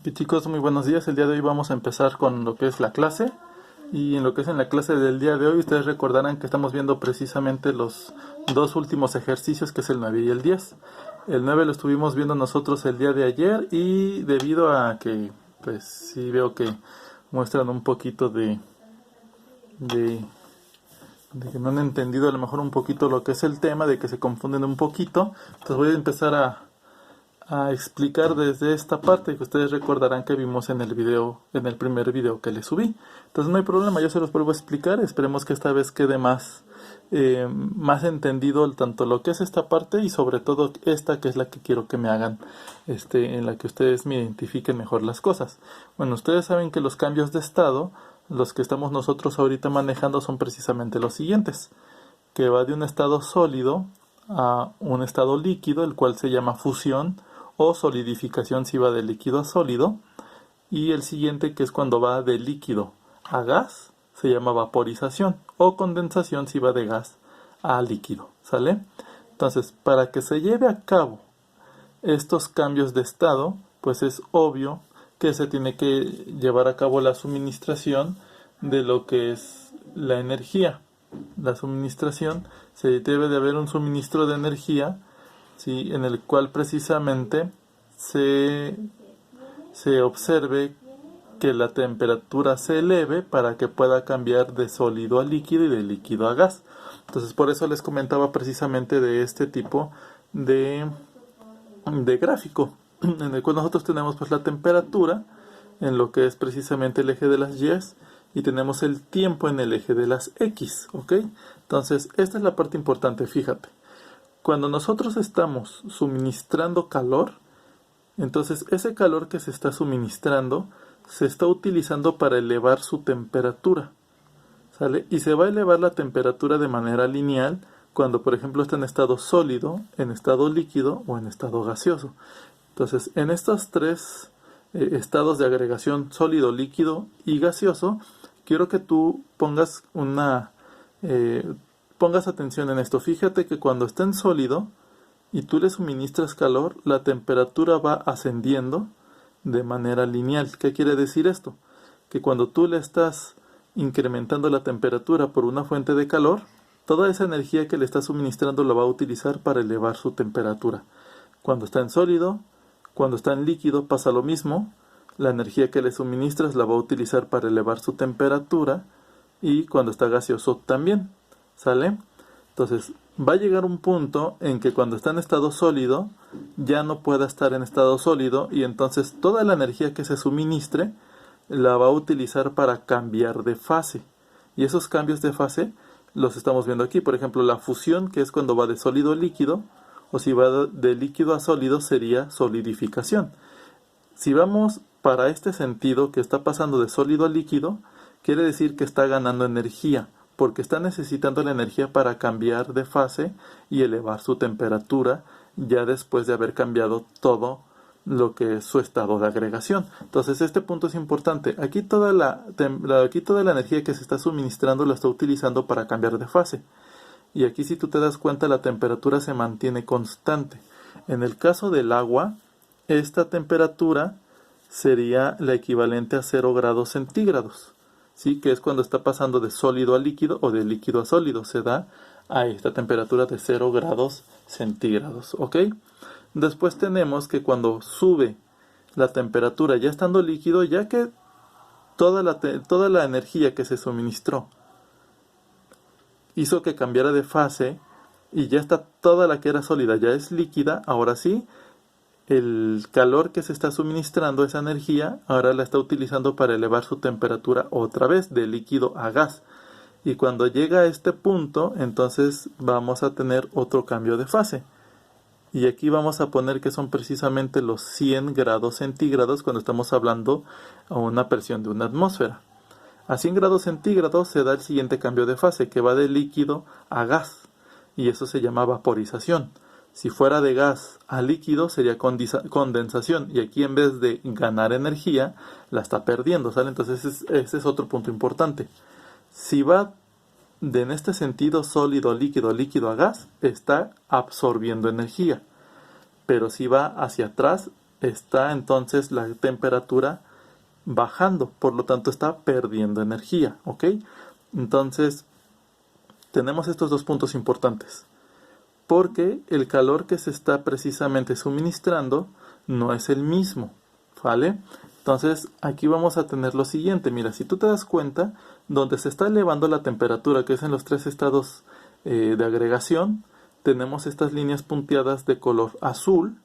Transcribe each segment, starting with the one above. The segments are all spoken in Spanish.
Ok, chicos, muy buenos días. El día de hoy vamos a empezar con lo que es la clase. Y en lo que es en la clase del día de hoy, ustedes recordarán que estamos viendo precisamente los dos últimos ejercicios, que es el 9 y el 10. El 9 lo estuvimos viendo nosotros el día de ayer y debido a que, pues sí veo que muestran un poquito de, de que no han entendido a lo mejor un poquito lo que es el tema, de que se confunden un poquito. Entonces voy a empezar a explicar desde esta parte que ustedes recordarán que vimos en el video, en el primer video que les subí. Entonces no hay problema, yo se los vuelvo a explicar. Esperemos que esta vez quede más entendido tanto lo que es esta parte y sobre todo esta que es la que quiero que me hagan, en la que ustedes me identifiquen mejor las cosas. Bueno, ustedes saben que los cambios de estado, los que estamos nosotros ahorita manejando, son precisamente los siguientes, que va de un estado sólido a un estado líquido, el cual se llama fusión, o solidificación si va de líquido a sólido, y el siguiente, que es cuando va de líquido a gas, se llama vaporización, o condensación si va de gas a líquido, ¿sale? Entonces, para que se lleve a cabo estos cambios de estado, pues es obvio que se tiene que llevar a cabo la suministración de lo que es la energía. La suministración, se debe de haber un suministro de energía, ¿sí?, en el cual precisamente se observe que la temperatura se eleve para que pueda cambiar de sólido a líquido y de líquido a gas. Entonces, por eso les comentaba precisamente de este tipo de gráfico, en el cual nosotros tenemos pues la temperatura en lo que es precisamente el eje de las Y, y tenemos el tiempo en el eje de las X, ¿ok? Entonces, esta es la parte importante, fíjate. Cuando nosotros estamos suministrando calor, entonces ese calor que se está suministrando se está utilizando para elevar su temperatura, ¿sale? Y se va a elevar la temperatura de manera lineal cuando, por ejemplo, está en estado sólido, en estado líquido o en estado gaseoso. Entonces, en estos tres estados de agregación, sólido, líquido y gaseoso, quiero que tú pongas atención en esto. Fíjate que cuando está en sólido y tú le suministras calor, la temperatura va ascendiendo de manera lineal. ¿Qué quiere decir esto? Que cuando tú le estás incrementando la temperatura por una fuente de calor, toda esa energía que le estás suministrando la va a utilizar para elevar su temperatura. Cuando está en sólido, cuando está en líquido pasa lo mismo. La energía que le suministras la va a utilizar para elevar su temperatura, y cuando está gaseoso también, ¿sale? Entonces, va a llegar un punto en que cuando está en estado sólido, ya no pueda estar en estado sólido, y entonces toda la energía que se suministre la va a utilizar para cambiar de fase. Y esos cambios de fase los estamos viendo aquí. Por ejemplo, la fusión, que es cuando va de sólido a líquido, o si va de líquido a sólido, sería solidificación. Si vamos para este sentido, que está pasando de sólido a líquido, quiere decir que está ganando energía, porque está necesitando la energía para cambiar de fase y elevar su temperatura, ya después de haber cambiado todo lo que es su estado de agregación. Entonces, este punto es importante. Aquí toda la energía que se está suministrando la está utilizando para cambiar de fase. Y aquí, si tú te das cuenta, la temperatura se mantiene constante. En el caso del agua, esta temperatura sería la equivalente a 0 grados centígrados, ¿sí? Que es cuando está pasando de sólido a líquido o de líquido a sólido. Se da a esta temperatura de 0 grados centígrados, ¿ok? Después tenemos que cuando sube la temperatura ya estando líquido, ya que toda la energía que se suministró hizo que cambiara de fase y ya está toda la que era sólida, ya es líquida, ahora sí, el calor que se está suministrando, esa energía, ahora la está utilizando para elevar su temperatura otra vez, de líquido a gas. Y cuando llega a este punto, entonces vamos a tener otro cambio de fase. Y aquí vamos a poner que son precisamente los 100 grados centígrados cuando estamos hablando a una presión de una atmósfera. A 100 grados centígrados se da el siguiente cambio de fase, que va de líquido a gas, y eso se llama vaporización. Si fuera de gas a líquido sería condensación, y aquí en vez de ganar energía, la está perdiendo, ¿sale? Entonces ese es otro punto importante. Si va en este sentido sólido, líquido, líquido a gas, está absorbiendo energía. Pero si va hacia atrás, está entonces la temperatura bajando, por lo tanto está perdiendo energía, ¿ok? Entonces, tenemos estos dos puntos importantes, porque el calor que se está precisamente suministrando no es el mismo, ¿vale? Entonces, aquí vamos a tener lo siguiente, mira, si tú te das cuenta, donde se está elevando la temperatura, que es en los 3 estados de agregación, tenemos estas líneas punteadas de color azul,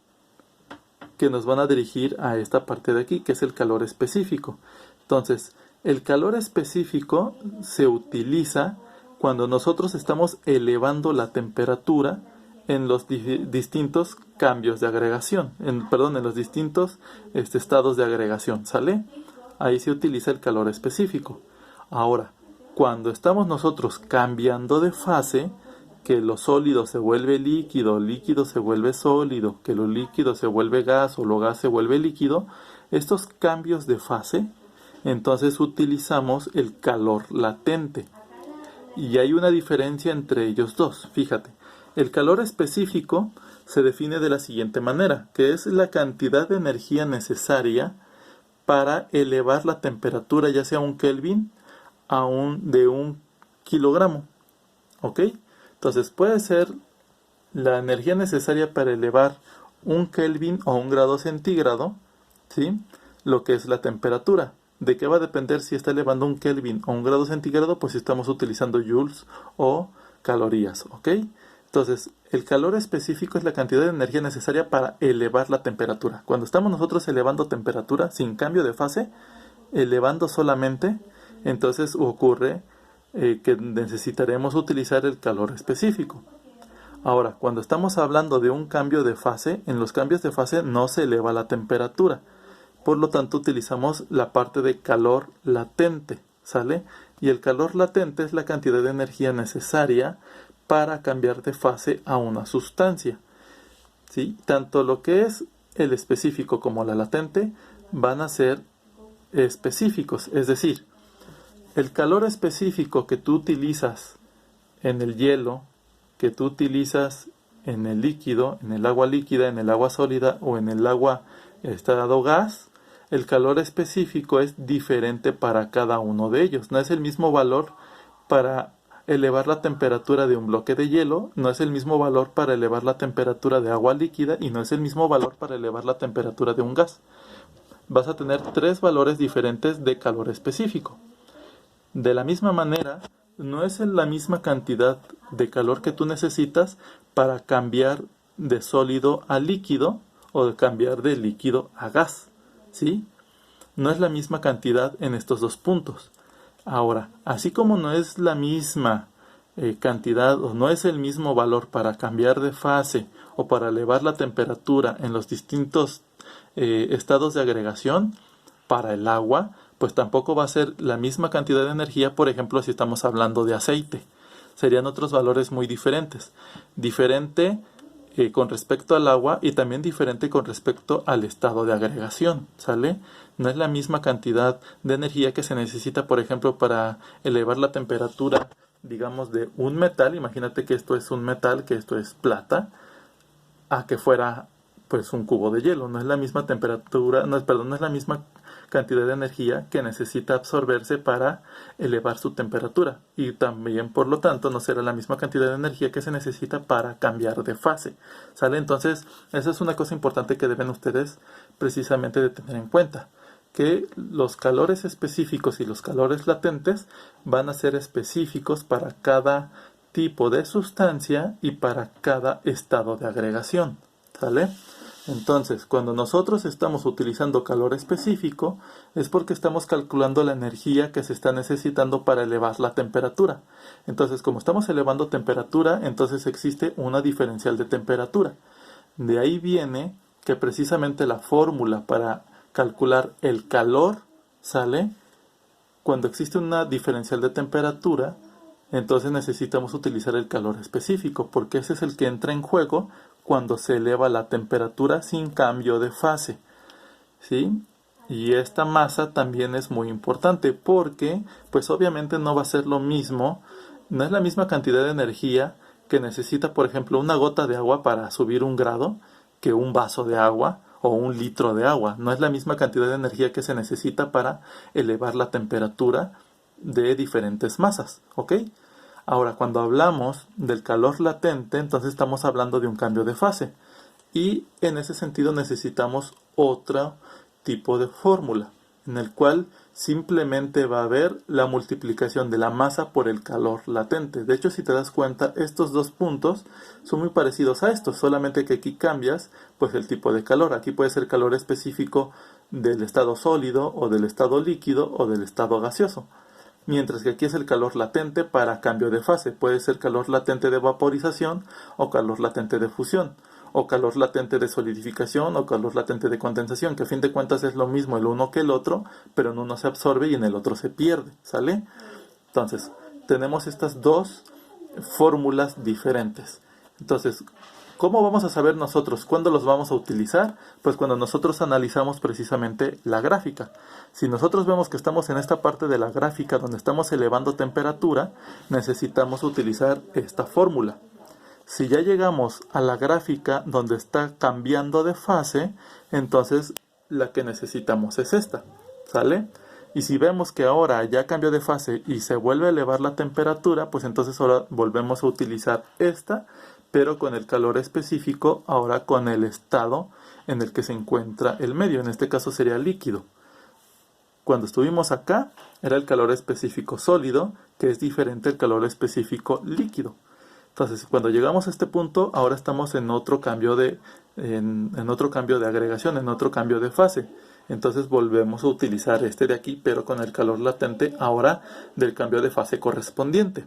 que nos van a dirigir a esta parte de aquí, que es el calor específico. Entonces, el calor específico se utiliza cuando nosotros estamos elevando la temperatura en los distintos cambios de agregación, en los distintos estados de agregación, ¿sale? Ahí se utiliza el calor específico. Ahora, cuando estamos nosotros cambiando de fase, que lo sólido se vuelve líquido, líquido se vuelve sólido, que lo líquido se vuelve gas o lo gas se vuelve líquido, estos cambios de fase, entonces utilizamos el calor latente. Y hay una diferencia entre ellos dos, fíjate. El calor específico se define de la siguiente manera, que es la cantidad de energía necesaria para elevar la temperatura, ya sea un Kelvin de 1 kilogramo, ¿ok? Entonces puede ser la energía necesaria para elevar 1 Kelvin o 1 grado centígrado, ¿sí? Lo que es la temperatura. ¿De qué va a depender si está elevando 1 Kelvin o 1 grado centígrado? Pues si estamos utilizando joules o calorías, ¿ok? Entonces, el calor específico es la cantidad de energía necesaria para elevar la temperatura. Cuando estamos nosotros elevando temperatura sin cambio de fase, elevando solamente, entonces ocurre que necesitaremos utilizar el calor específico. Ahora, cuando estamos hablando de un cambio de fase, en los cambios de fase no se eleva la temperatura. Por lo tanto, utilizamos la parte de calor latente, ¿sale? Y el calor latente es la cantidad de energía necesaria para cambiar de fase a una sustancia, ¿sí? Tanto lo que es el específico como la latente van a ser específicos, es decir, el calor específico que tú utilizas en el hielo, que tú utilizas en el líquido, en el agua líquida, en el agua sólida o en el agua estado gas, el calor específico es diferente para cada uno de ellos. No es el mismo valor para elevar la temperatura de un bloque de hielo, no es el mismo valor para elevar la temperatura de agua líquida y no es el mismo valor para elevar la temperatura de un gas. Vas a tener 3 valores diferentes de calor específico. De la misma manera, no es la misma cantidad de calor que tú necesitas para cambiar de sólido a líquido o de cambiar de líquido a gas, ¿sí? No es la misma cantidad en estos dos puntos. Ahora, así como no es la misma cantidad o no es el mismo valor para cambiar de fase o para elevar la temperatura en los distintos estados de agregación, para el agua, pues tampoco va a ser la misma cantidad de energía, por ejemplo, si estamos hablando de aceite. Serían otros valores muy diferentes. Diferente con respecto al agua y también diferente con respecto al estado de agregación, ¿sale? No es la misma cantidad de energía que se necesita, por ejemplo, para elevar la temperatura, digamos, de un metal. Imagínate que esto es un metal, que esto es plata, a que fuera pues un cubo de hielo. No es la misma temperatura, no es la misma cantidad de energía que necesita absorberse para elevar su temperatura, y también por lo tanto no será la misma cantidad de energía que se necesita para cambiar de fase, ¿sale? Entonces esa es una cosa importante que deben ustedes precisamente de tener en cuenta, que los calores específicos y los calores latentes van a ser específicos para cada tipo de sustancia y para cada estado de agregación, ¿sale? Entonces, cuando nosotros estamos utilizando calor específico, es porque estamos calculando la energía que se está necesitando para elevar la temperatura. Entonces, como estamos elevando temperatura, entonces existe una diferencial de temperatura. De ahí viene que precisamente la fórmula para calcular el calor sale cuando existe una diferencial de temperatura. Entonces necesitamos utilizar el calor específico, porque ese es el que entra en juego cuando se eleva la temperatura sin cambio de fase, ¿sí? Y esta masa también es muy importante porque, pues obviamente no va a ser lo mismo, no es la misma cantidad de energía que necesita, por ejemplo, una gota de agua para subir 1 grado que un vaso de agua, o 1 litro de agua. No es la misma cantidad de energía que se necesita para elevar la temperatura de diferentes masas, ¿ok? Ahora, cuando hablamos del calor latente, entonces estamos hablando de un cambio de fase. Y en ese sentido necesitamos otro tipo de fórmula, en el cual simplemente va a haber la multiplicación de la masa por el calor latente. De hecho, si te das cuenta, estos dos puntos son muy parecidos a estos, solamente que aquí cambias pues el tipo de calor. Aquí puede ser calor específico del estado sólido, o del estado líquido, o del estado gaseoso. Mientras que aquí es el calor latente para cambio de fase. Puede ser calor latente de vaporización, o calor latente de fusión, o calor latente de solidificación, o calor latente de condensación, que a fin de cuentas es lo mismo el uno que el otro, pero en uno se absorbe y en el otro se pierde, ¿sale? Entonces, tenemos estas dos fórmulas diferentes. Entonces, ¿cómo vamos a saber nosotros cuándo los vamos a utilizar? Pues cuando nosotros analizamos precisamente la gráfica. Si nosotros vemos que estamos en esta parte de la gráfica donde estamos elevando temperatura, necesitamos utilizar esta fórmula. Si ya llegamos a la gráfica donde está cambiando de fase, entonces la que necesitamos es esta, ¿sale? Y si vemos que ahora ya cambió de fase y se vuelve a elevar la temperatura, pues entonces ahora volvemos a utilizar esta, pero con el calor específico, ahora con el estado en el que se encuentra el medio. En este caso sería líquido. Cuando estuvimos acá, era el calor específico sólido, que es diferente al calor específico líquido. Entonces, cuando llegamos a este punto, ahora estamos en otro cambio de agregación, en otro cambio de fase. Entonces volvemos a utilizar este de aquí, pero con el calor latente ahora del cambio de fase correspondiente.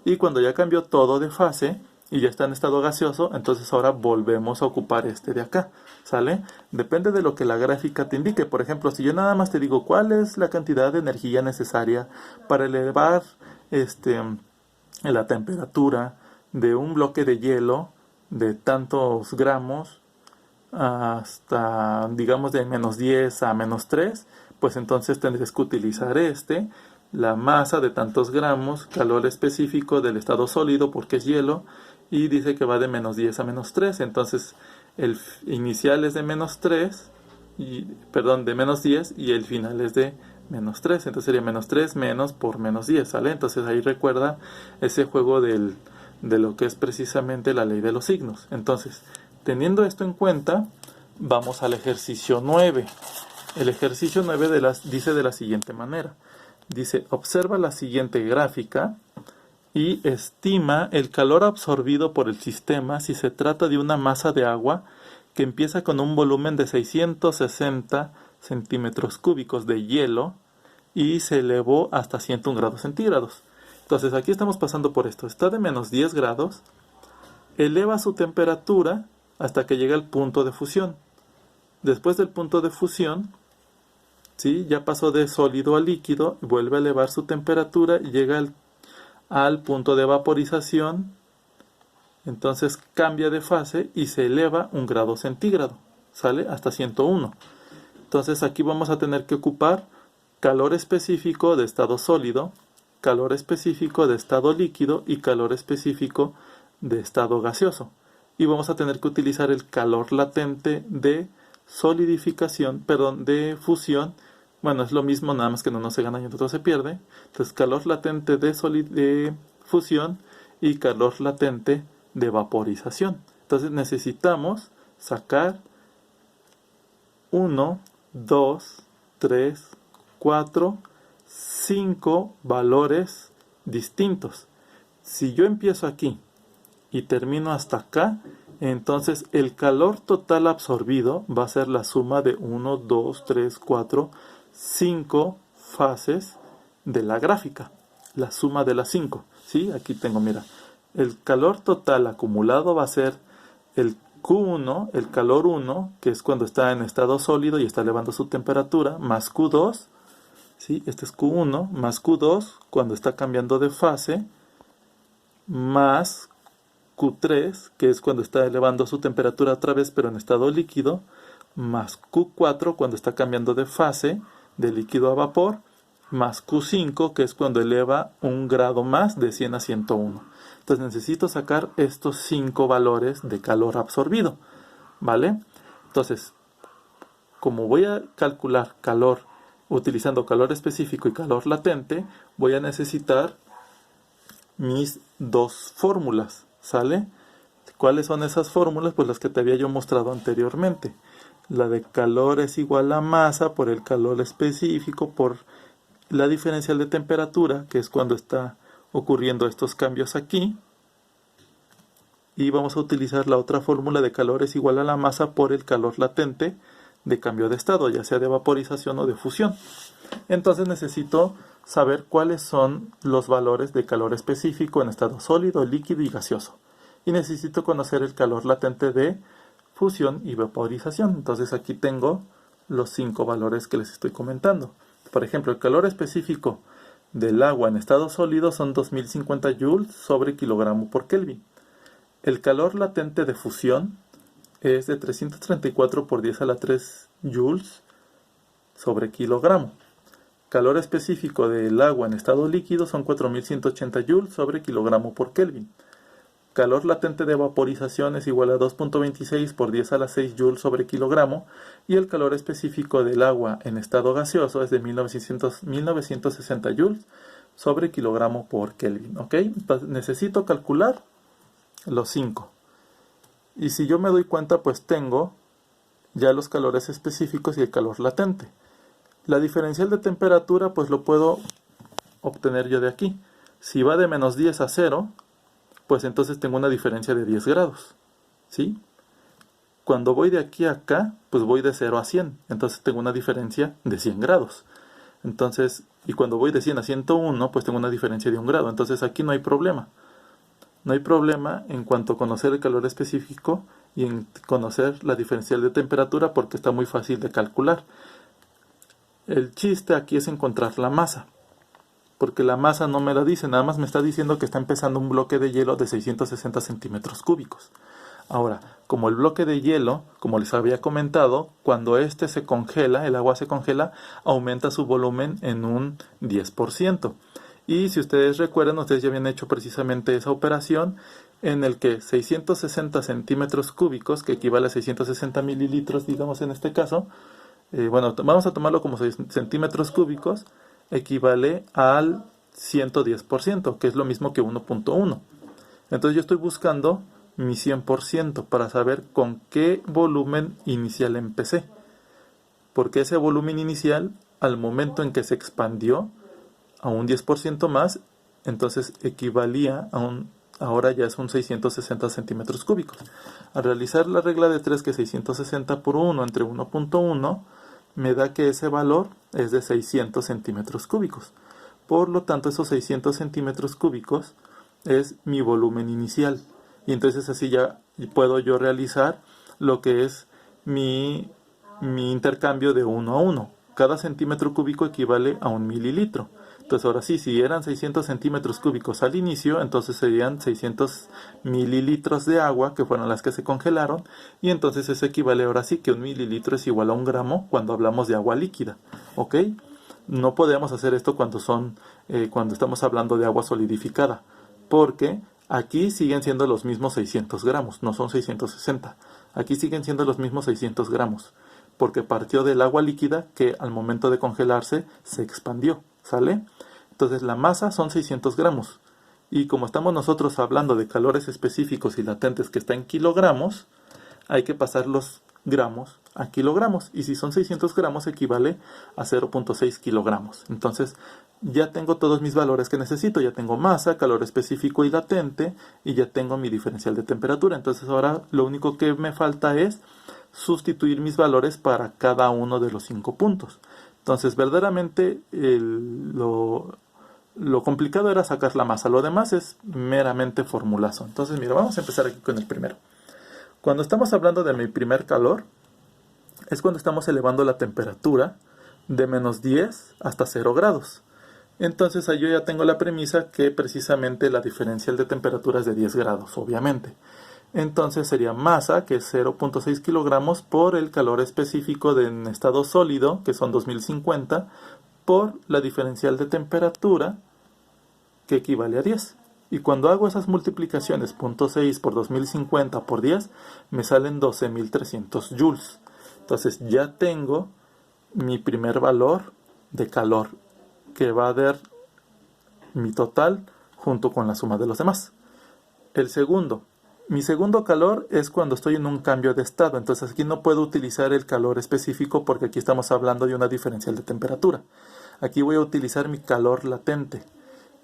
Y cuando ya cambió todo de fase y ya está en estado gaseoso, entonces ahora volvemos a ocupar este de acá, ¿sale? Depende de lo que la gráfica te indique. Por ejemplo, si yo nada más te digo cuál es la cantidad de energía necesaria para elevar la temperatura de un bloque de hielo de tantos gramos hasta, digamos, de -10 a -3, pues entonces tendrías que utilizar la masa de tantos gramos, calor específico del estado sólido porque es hielo, y dice que va de -10 a -3, entonces el inicial es de -3, de -10, y el final es de -3, entonces sería -3 menos por -10, ¿sale? Entonces ahí recuerda ese juego de lo que es precisamente la ley de los signos. Entonces, teniendo esto en cuenta, vamos al ejercicio 9. El ejercicio 9 dice de la siguiente manera. Dice, observa la siguiente gráfica y estima el calor absorbido por el sistema si se trata de una masa de agua que empieza con un volumen de 660 centímetros cúbicos de hielo y se elevó hasta 101 grados centígrados. Entonces aquí estamos pasando por esto. Está de -10 grados, eleva su temperatura hasta que llega al punto de fusión. Después del punto de fusión, ¿sí?, ya pasó de sólido a líquido, vuelve a elevar su temperatura y llega al punto de vaporización. Entonces cambia de fase y se eleva 1 grado centígrado, ¿sale? Hasta 101. Entonces aquí vamos a tener que ocupar calor específico de estado sólido, calor específico de estado líquido y calor específico de estado gaseoso. Y vamos a tener que utilizar el calor latente de de fusión. Bueno, es lo mismo, nada más que no se gana y otro se pierde. Entonces, calor latente de fusión y calor latente de vaporización. Entonces, necesitamos sacar 1, 2, 3, 4, 5 valores distintos. Si yo empiezo aquí y termino hasta acá, entonces el calor total absorbido va a ser la suma de 1, 2, 3, 4, 5 fases de la gráfica. La suma de las 5. ¿Sí? Aquí tengo, mira. El calor total acumulado va a ser el Q1, el calor 1, que es cuando está en estado sólido y está elevando su temperatura, más Q2. ¿Sí? Este es Q1 más Q2 cuando está cambiando de fase, más Q3, que es cuando está elevando su temperatura otra vez pero en estado líquido, más Q4 cuando está cambiando de fase de líquido a vapor, más Q5 que es cuando eleva 1 grado más de 100 a 101. Entonces necesito sacar estos 5 valores de calor absorbido, ¿vale? Entonces, como voy a calcular calor utilizando calor específico y calor latente, voy a necesitar mis dos fórmulas, ¿sale? ¿Cuáles son esas fórmulas? Pues las que te había yo mostrado anteriormente. La de calor es igual a masa por el calor específico por la diferencial de temperatura, que es cuando está ocurriendo estos cambios aquí. Y vamos a utilizar la otra fórmula de calor es igual a la masa por el calor latente de cambio de estado, ya sea de vaporización o de fusión. Entonces necesito saber cuáles son los valores de calor específico en estado sólido, líquido y gaseoso. Y necesito conocer el calor latente de fusión y vaporización. Entonces aquí tengo los 5 valores que les estoy comentando. Por ejemplo, el calor específico del agua en estado sólido son 2050 joules sobre kilogramo por Kelvin. El calor latente de fusión es de 334 por 10 a la 3 joules sobre kilogramo. Calor específico del agua en estado líquido son 4180 joules sobre kilogramo por Kelvin. Calor latente de vaporización es igual a 2.26 por 10 a la 6 joules sobre kilogramo. Y el calor específico del agua en estado gaseoso es de 1960 joules sobre kilogramo por Kelvin. ¿Ok? Entonces necesito calcular los 5. Y si yo me doy cuenta, pues tengo ya los calores específicos y el calor latente. La diferencial de temperatura, pues lo puedo obtener yo de aquí. Si va de menos 10 a 0, pues entonces tengo una diferencia de 10 grados. ¿Sí? Cuando voy de aquí a acá, pues voy de 0 a 100. Entonces tengo una diferencia de 100 grados. Entonces, y cuando voy de 100 a 101, pues tengo una diferencia de 1 grado. Entonces aquí no hay problema. No hay problema en cuanto a conocer el calor específico y en conocer la diferencial de temperatura porque está muy fácil de calcular. El chiste aquí es encontrar la masa, porque la masa no me la dice, nada más me está diciendo que está empezando un bloque de hielo de 660 centímetros cúbicos. Ahora, como el bloque de hielo, como les había comentado, cuando este se congela, el agua se congela, aumenta su volumen en un 10%. Y si ustedes recuerdan, ustedes ya habían hecho precisamente esa operación en el que 660 centímetros cúbicos, que equivale a 660 mililitros, digamos en este caso, bueno, vamos a tomarlo como 6 centímetros cúbicos, equivale al 110%, que es lo mismo que 1.1. Entonces yo estoy buscando mi 100% para saber con qué volumen inicial empecé. Porque ese volumen inicial, al momento en que se expandió a un 10% más, entonces equivalía a ahora ya es un 660 centímetros cúbicos. Al realizar la regla de 3, que 660 por 1 entre 1.1, me da que ese valor es de 600 centímetros cúbicos. Por lo tanto, esos 600 centímetros cúbicos es mi volumen inicial. Y entonces así ya puedo yo realizar lo que es mi intercambio de 1 a 1. Cada centímetro cúbico equivale a 1 mililitro. Entonces ahora sí, si eran 600 centímetros cúbicos al inicio, entonces serían 600 mililitros de agua, que fueron las que se congelaron, y entonces eso equivale ahora sí que 1 mililitro es igual a 1 gramo cuando hablamos de agua líquida. ¿Ok? No podemos hacer esto cuando estamos hablando de agua solidificada, porque aquí siguen siendo los mismos 600 gramos, no son 660. Aquí siguen siendo los mismos 600 gramos, porque partió del agua líquida que al momento de congelarse se expandió. ¿Sale? Entonces la masa son 600 gramos. Y como estamos nosotros hablando de calores específicos y latentes que está en kilogramos, hay que pasar los gramos a kilogramos. Y si son 600 gramos equivale a 0.6 kilogramos. Entonces ya tengo todos mis valores que necesito. Ya tengo masa, calor específico y latente. Y ya tengo mi diferencial de temperatura. Entonces ahora lo único que me falta es sustituir mis valores para cada uno de los 5 puntos. Entonces, verdaderamente lo complicado era sacar la masa. Lo demás es meramente formulazo. Entonces, mira, vamos a empezar aquí con el primero. Cuando estamos hablando de mi primer calor, es cuando estamos elevando la temperatura de menos 10 hasta 0 grados. Entonces, ahí yo ya tengo la premisa que precisamente la diferencial de temperatura es de 10 grados, obviamente. Entonces sería masa, que es 0.6 kilogramos, por el calor específico en estado sólido, que son 2050, por la diferencial de temperatura, que equivale a 10. Y cuando hago esas multiplicaciones, 0.6 por 2050 por 10, me salen 12.300 joules. Entonces ya tengo mi primer valor de calor, que va a dar mi total junto con la suma de los demás. Mi segundo calor es cuando estoy en un cambio de estado. Entonces aquí no puedo utilizar el calor específico porque aquí estamos hablando de una diferencial de temperatura. Aquí voy a utilizar mi calor latente.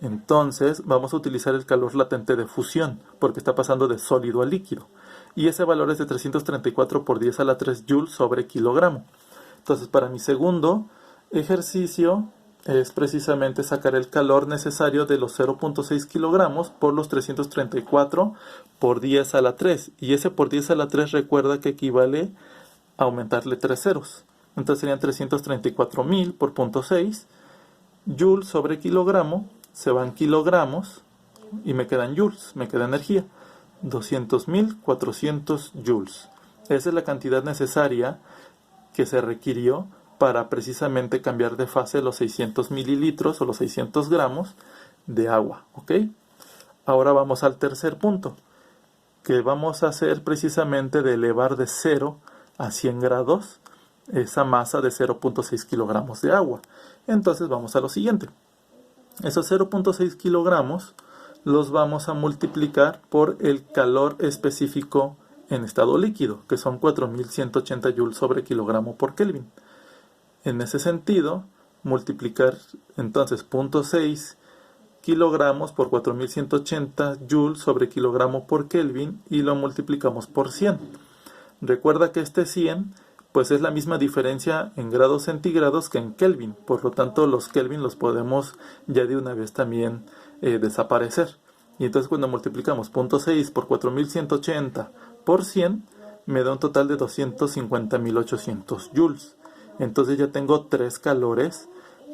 Entonces vamos a utilizar el calor latente de fusión porque está pasando de sólido a líquido. Y ese valor es de 334 por 10 a la 3 joules sobre kilogramo. Entonces para mi segundo ejercicio es precisamente sacar el calor necesario de los 0.6 kilogramos por los 334 por 10 a la 3. Y ese por 10 a la 3 recuerda que equivale a aumentarle 3 ceros. Entonces serían 334.000 por 0.6 joules sobre kilogramo. Se van kilogramos y me quedan joules, me queda energía. 200.400 joules. Esa es la cantidad necesaria que se requirió para precisamente cambiar de fase los 600 mililitros o los 600 gramos de agua. ¿Ok? Ahora vamos al tercer punto, que vamos a hacer precisamente de elevar de 0 a 100 grados esa masa de 0.6 kilogramos de agua. Entonces vamos a lo siguiente. Esos 0.6 kilogramos los vamos a multiplicar por el calor específico en estado líquido, que son 4.180 joules sobre kilogramo por Kelvin. En ese sentido, multiplicar entonces 0.6 kilogramos por 4.180 joules sobre kilogramo por Kelvin y lo multiplicamos por 100. Recuerda que este 100 pues es la misma diferencia en grados centígrados que en Kelvin. Por lo tanto, los Kelvin los podemos ya de una vez también desaparecer. Y entonces cuando multiplicamos 0.6 por 4.180 por 100, me da un total de 250.800 joules. Entonces ya tengo 3 calores,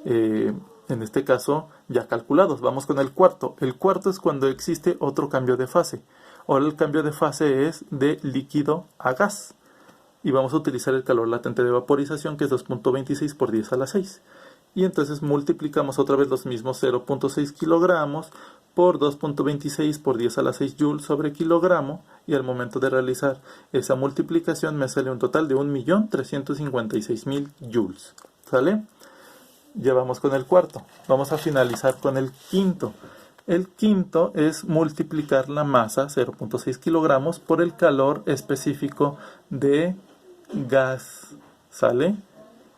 en este caso ya calculados. Vamos con el cuarto. El cuarto es cuando existe otro cambio de fase. Ahora el cambio de fase es de líquido a gas. Y vamos a utilizar el calor latente de vaporización, que es 2.26 por 10 a la 6. Y entonces multiplicamos otra vez los mismos 0.6 kilogramos por 2.26 por 10 a la 6 joules sobre kilogramo. Y al momento de realizar esa multiplicación me sale un total de 1.356.000 joules. ¿Sale? Ya vamos con el cuarto. Vamos a finalizar con el quinto. El quinto es multiplicar la masa, 0.6 kilogramos, por el calor específico de gas. ¿Sale?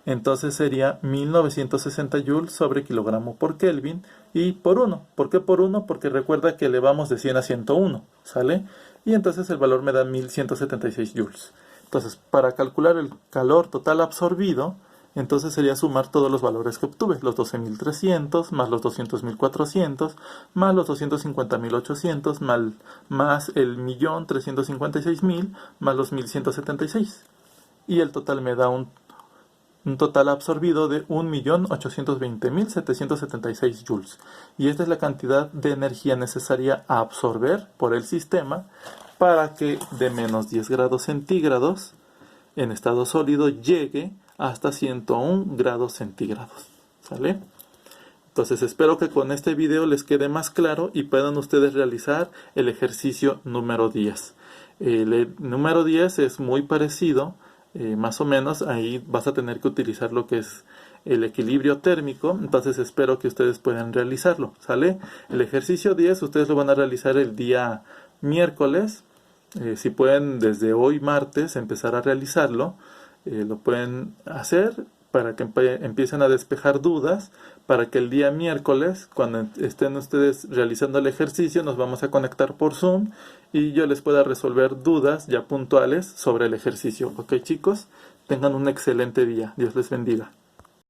Entonces sería 1960 joules sobre kilogramo por Kelvin y por 1. ¿Por qué por 1? Porque recuerda que elevamos de 100 a 101. ¿Sale? Y entonces el valor me da 1176 joules. Entonces, para calcular el calor total absorbido, entonces sería sumar todos los valores que obtuve, los 12.300, más los 200.400, más los 250.800, más el 1.356.000, más los 1.176. Y el total me da un total absorbido de 1.820.776 joules. Y esta es la cantidad de energía necesaria a absorber por el sistema para que de menos 10 grados centígrados en estado sólido llegue hasta 101 grados centígrados. ¿Sale? Entonces espero que con este video les quede más claro y puedan ustedes realizar el ejercicio número 10. El número 10 es muy parecido, más o menos. Ahí vas a tener que utilizar lo que es el equilibrio térmico. Entonces espero que ustedes puedan realizarlo. ¿Sale? El ejercicio 10 ustedes lo van a realizar el día miércoles. Si pueden desde hoy martes empezar a realizarlo, lo pueden hacer para que empiecen a despejar dudas, para que el día miércoles, cuando estén ustedes realizando el ejercicio, nos vamos a conectar por Zoom y yo les pueda resolver dudas ya puntuales sobre el ejercicio. ¿Ok, chicos? Tengan un excelente día. Dios les bendiga.